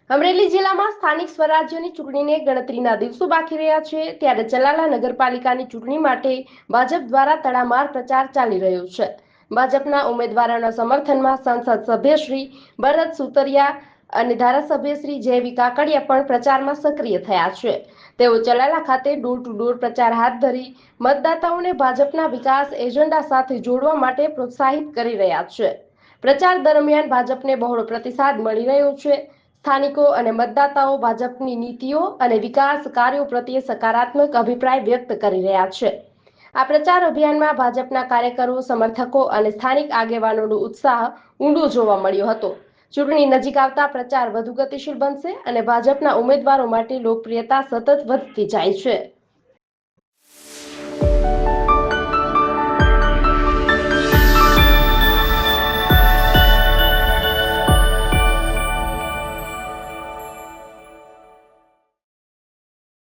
અમરેલી જિલ્લામાં સ્થાનિક સ્વરાજ્યની ચૂંટણીને ગણતરીના દિવસો બાકી રહ્યા છે, ત્યારે ચલાલા નગરપાલિકાની ચૂંટણી માટે ભાજપ દ્વારા તડામાર પ્રચાર ચાલી રહ્યો છે। ભાજપના ઉમેદવારોના સમર્થનમાં સંસદ સભ્ય શ્રી ભરત સુતરિયા અને ધારાસભ્ય શ્રી જેવી કાકડિયા પણ પ્રચારમાં સક્રિય થયા છે। તેઓ ચલાલા ખાતે ડોર ટુ ડોર પ્રચાર હાથ ધરી મતદાતાઓને ભાજપના વિકાસ એજન્ડા સાથે જોડવા માટે પ્રોત્સાહિત કરી રહ્યા છે। પ્રચાર દરમિયાન ભાજપને બહોળો પ્રતિસાદ મળી રહ્યો છે। સ્થાનિકો અને મતદાતાઓ ભાજપની નીતિઓ અને વિકાસ કાર્યો પ્રત્યે સકારાત્મક અભિપ્રાય વ્યક્ત કરી રહ્યા છે। આ પ્રચાર અભિયાનમાં ભાજપના કાર્યકરો, સમર્થકો અને સ્થાનિક આગેવાનોનો ઉત્સાહ ઊંડો જોવા મળ્યો હતો। ચૂંટણી નજીક આવતા પ્રચાર વધુ ગતિશીલ બનશે અને ભાજપના ઉમેદવારો માટે લોકપ્રિયતા સતત વધતી જાય છે।